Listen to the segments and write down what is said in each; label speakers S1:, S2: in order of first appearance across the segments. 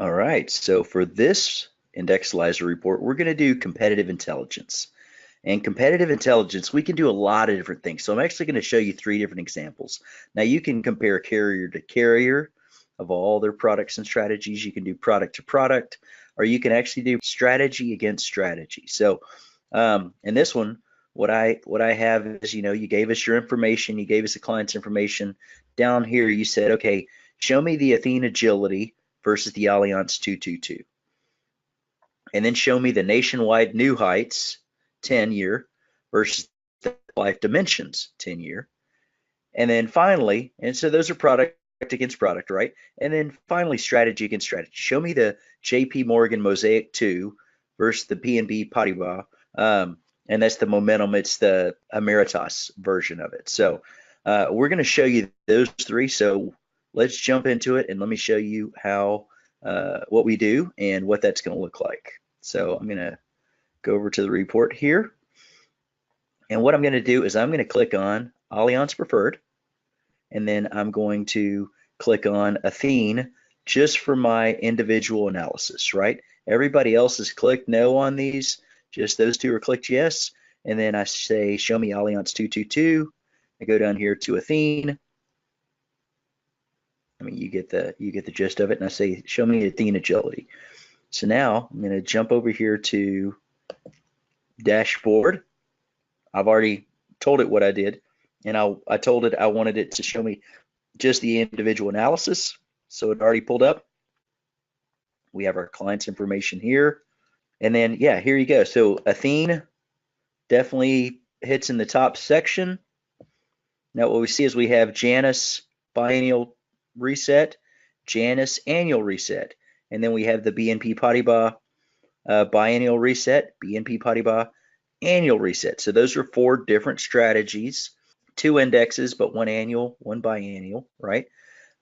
S1: All right, so for this Indexalyzer report, we're going to do competitive intelligence. And competitive intelligence, we can do a lot of different things. So I'm actually going to show you 3 different examples. Now you can compare carrier to carrier of all their products and strategies. You can do product to product, or you can actually do strategy against strategy. So in this one, what I have is, you gave us your information, you gave us the client's information. Down here, you said, okay, show me the Athene Agility versus the Allianz 222. And then show me the Nationwide New Heights 10-year versus the Life Dimensions 10-year. And then finally, and so those are product against product, right? And then finally, strategy against strategy. Show me the JP Morgan Mosaic 2 versus the BNP Paribas. And that's the Momentum. It's the Emeritus version of it. So we're going to show you those 3. So let's jump into it, and let me show you how what we do and what that's going to look like. So I'm going to go over to the report here. And what I'm going to do is I'm going to click on Allianz Preferred, and then I'm going to click on Athene just for my individual analysis, right? Everybody else has clicked no on these. Just those 2 are clicked yes. And then I say, show me Allianz 222. I go down here to Athene. I mean, you get the gist of it. And I say, show me Athene Agility. So now I'm going to jump over here to dashboard. I've already told it what I did, and I told it I wanted it to show me just the individual analysis. So it already pulled up. We have our client's information here. And then, yeah, here you go. So Athene definitely hits in the top section. Now what we see is we have Janus biennial reset, Janus annual reset, and then we have the BNP Paribas biennial reset, BNP Paribas annual reset. So those are 4 different strategies, 2 indexes, but 1 annual, 1 biannual, right?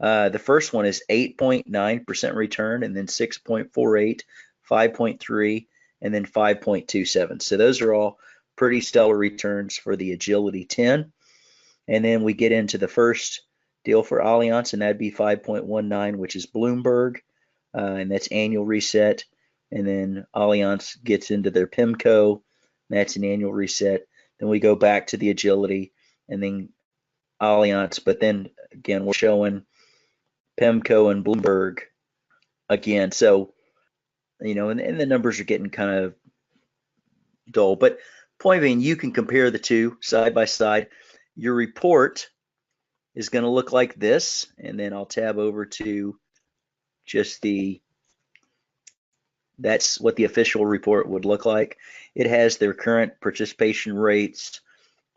S1: The first one is 8.9% return, and then 6.48, 5.3, and then 5.27. So those are all pretty stellar returns for the Agility 10. And then we get into the first deal for Allianz, and that'd be 5.19, which is Bloomberg, and that's annual reset. And then Allianz gets into their PIMCO, that's an annual reset. Then we go back to the Agility, and then Allianz, but then again, we're showing PIMCO and Bloomberg again. So, and the numbers are getting kind of dull, but point being, you can compare the 2 side by side. Your report is going to look like this, and then I'll tab over to just that's what the official report would look like. It has their current participation rates,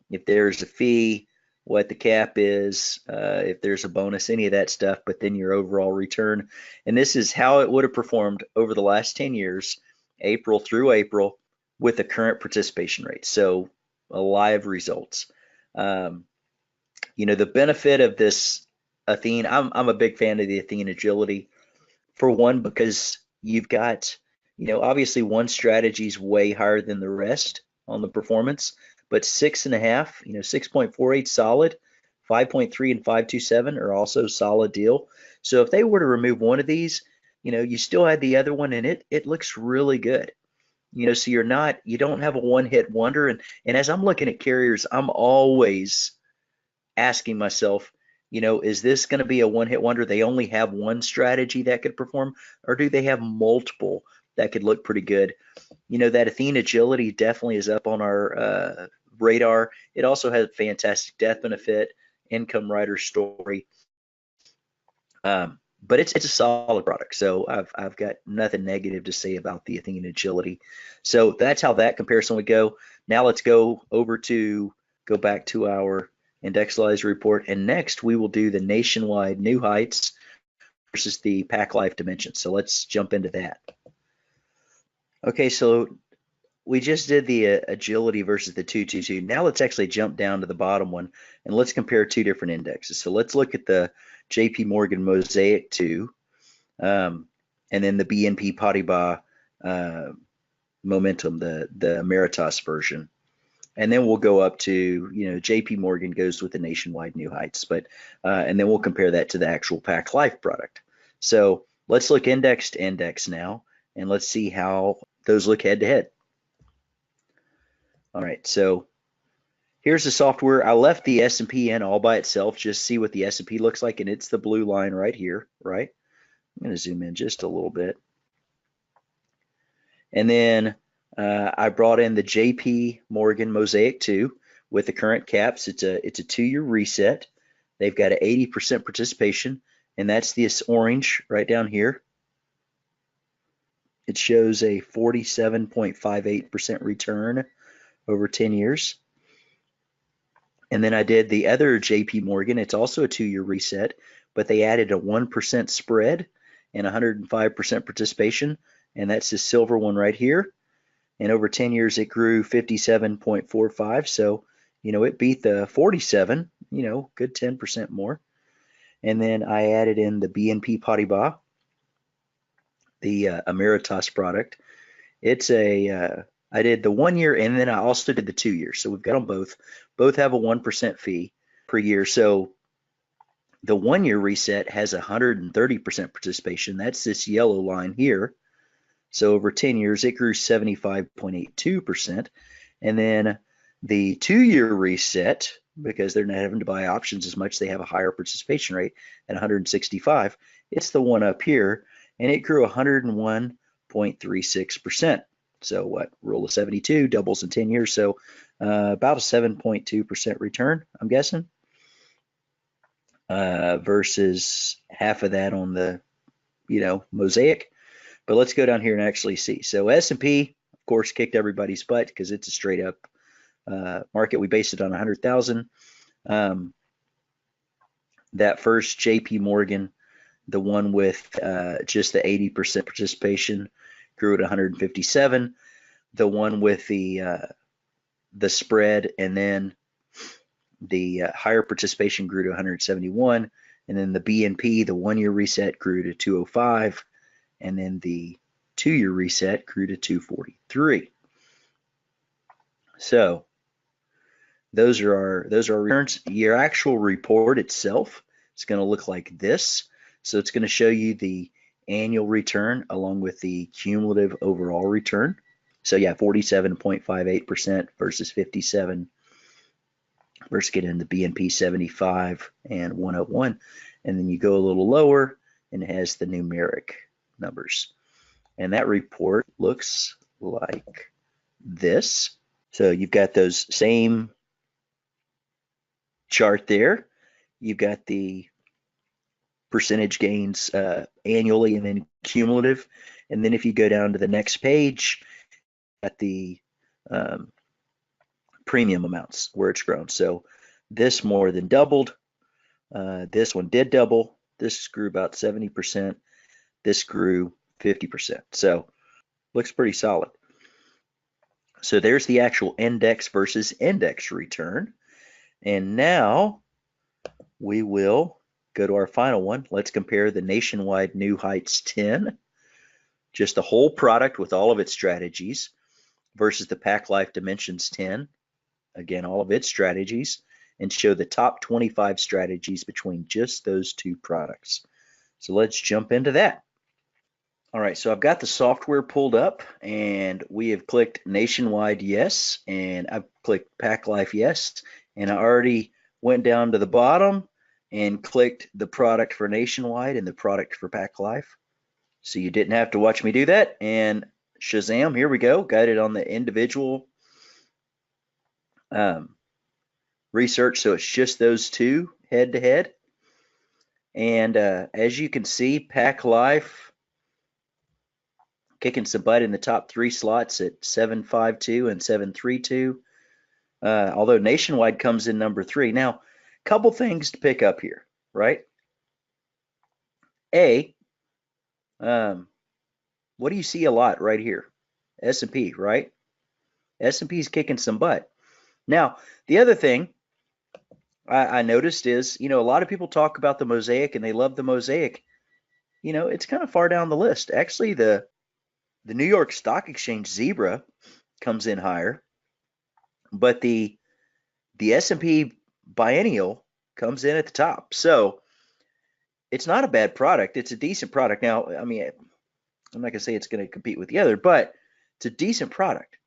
S1: if there's a fee, what the cap is, if there's a bonus, any of that stuff, but then your overall return. And this is how it would have performed over the last 10 years, April through April, with the current participation rate. So live results. The benefit of this Athene, I'm a big fan of the Athene Agility, for one, because you've got, obviously one strategy is way higher than the rest on the performance, but 6.5, 6.48 solid, 5.3 and 5.27 are also solid deal. So if they were to remove one of these, you still had the other one, and it looks really good. So you don't have a one-hit wonder. And as I'm looking at carriers, I'm always asking myself, is this going to be a one-hit wonder? They only have one strategy that could perform, or do they have multiple that could look pretty good? That Athene Agility definitely is up on our radar. It also has a fantastic death benefit, income rider story. But it's a solid product, so I've got nothing negative to say about the Athene Agility. So that's how that comparison would go. Now let's go back to our Indexalyzer report, and next we will do the Nationwide New Heights versus the Pac Life Dimension. So let's jump into that. Okay, so we just did the Agility versus the 222. Now let's actually jump down to the bottom one, and let's compare 2 different indexes. So let's look at the JP Morgan Mosaic 2, and then the BNP Paribas Momentum, the Emeritus version. And then we'll go up to, JP Morgan goes with the Nationwide New Heights, but and then we'll compare that to the actual Pac Life product. So Let's look index to index now, and let's see how those look head to head. All right, so here's the software. I left the S&P in all by itself, just see what the S&P looks like, and it's the blue line right here, right? I'm going to zoom in just a little bit. And then I brought in the JP Morgan Mosaic 2 with the current caps. It's a 2-year reset. They've got an 80% participation, and that's this orange right down here. It shows a 47.58% return over 10 years. And then I did the other JP Morgan. It's also a 2-year reset, but they added a 1% spread and 105% participation, and that's the silver one right here. And over 10 years, it grew 57.45. So, it beat the 47, good 10% more. And then I added in the BNP Paribas, the Emeritus product. It's I did the 1 year, and then I also did the 2 years. So we've got them both. Both have a 1% fee per year. So the 1 year reset has 130% participation. That's this yellow line here. So over 10 years, it grew 75.82%. And then the 2-year reset, because they're not having to buy options as much, they have a higher participation rate at 165. It's the one up here, and it grew 101.36%. So what? Rule of 72 doubles in 10 years. So about a 7.2% return, I'm guessing, versus half of that on the, Mosaic. But let's go down here and actually see. So S&P, of course, kicked everybody's butt because it's a straight up market. We based it on 100,000. That first JP Morgan, the one with just the 80% participation, grew at 157. The one with the spread and then the higher participation grew to 171. And then the BNP, the 1-year reset, grew to 205. And then the 2-year reset grew to 243. So those are our returns. Your actual report itself is going to look like this. So it's going to show you the annual return along with the cumulative overall return. So yeah, 47.58% versus 57 versus getting the BNP 75 and 101. And then you go a little lower and it has the numeric numbers. And that report looks like this. So you've got those same chart there. You've got the percentage gains annually and then cumulative. And then if you go down to the next page, at the premium amounts where it's grown. So this more than doubled. This one did double. This grew about 70%. This grew 50%. So looks pretty solid. So there's the actual index versus index return. And now we will go to our final one. Let's compare the Nationwide New Heights 10, just the whole product with all of its strategies, versus the Pac Life Dimensions 10, again, all of its strategies, and show the top 25 strategies between just those two products. So let's jump into that. All right, so I've got the software pulled up and we have clicked Nationwide yes, and I've clicked Pac Life yes, and I already went down to the bottom and clicked the product for Nationwide and the product for Pac Life. So you didn't have to watch me do that, and Shazam, here we go, got it on the individual research, so it's just those two head to head. And as you can see, Pac Life kicking some butt in the top 3 slots at 752 and 732. Although Nationwide comes in number 3. Now, a couple things to pick up here, right? What do you see a lot right here? S&P, right? S&P is kicking some butt. Now, the other thing I noticed is, a lot of people talk about the Mosaic and they love the Mosaic. It's kind of far down the list. Actually, the New York Stock Exchange Zebra comes in higher, but the S&P Biennial comes in at the top. So it's not a bad product. It's a decent product. Now, I mean, I'm not gonna say it's gonna compete with the other, but it's a decent product.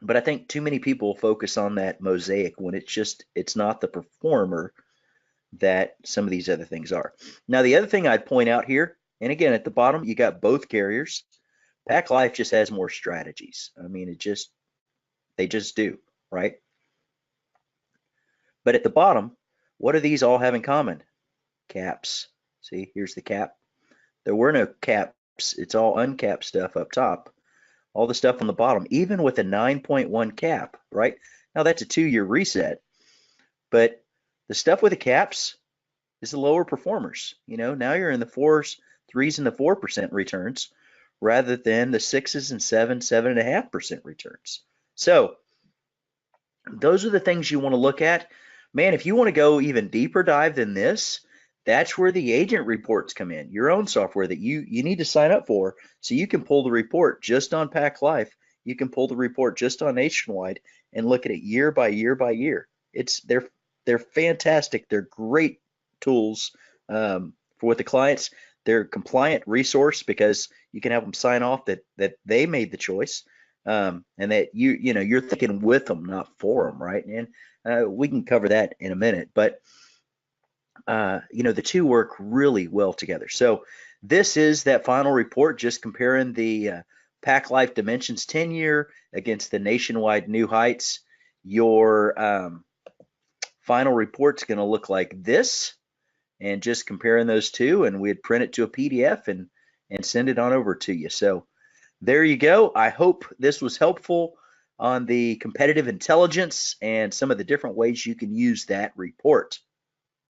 S1: But I think too many people focus on that mosaic when it's not the performer that some of these other things are. Now, the other thing I'd point out here, and again, at the bottom, you got both carriers. Pac Life just has more strategies. I mean, they just do, right? But at the bottom, what do these all have in common? Caps. See, here's the cap. There were no caps. It's all uncapped stuff up top. All the stuff on the bottom, even with a 9.1 cap, right? Now that's a 2-year reset, but the stuff with the caps is the lower performers. You know, now you're in the 4s, 3s, and the 4% returns rather than the 6s and 7.5% returns. So those are the things you want to look at. Man, if you want to go even deeper dive than this, that's where the agent reports come in, your own software that you need to sign up for so you can pull the report just on Pac Life. You can pull the report just on Nationwide and look at it year by year by year. They're fantastic. They're great tools for with the clients. They're a compliant resource because you can have them sign off that they made the choice and that you're thinking with them, not for them, right? And we can cover that in a minute, but the two work really well together. So this is that final report, just comparing the Pac Life Dimensions 10-year against the Nationwide New Heights. Your final report's going to look like this, and just comparing those two, and we'd print it to a PDF and send it on over to you. So there you go. I hope this was helpful on the competitive intelligence and some of the different ways you can use that report.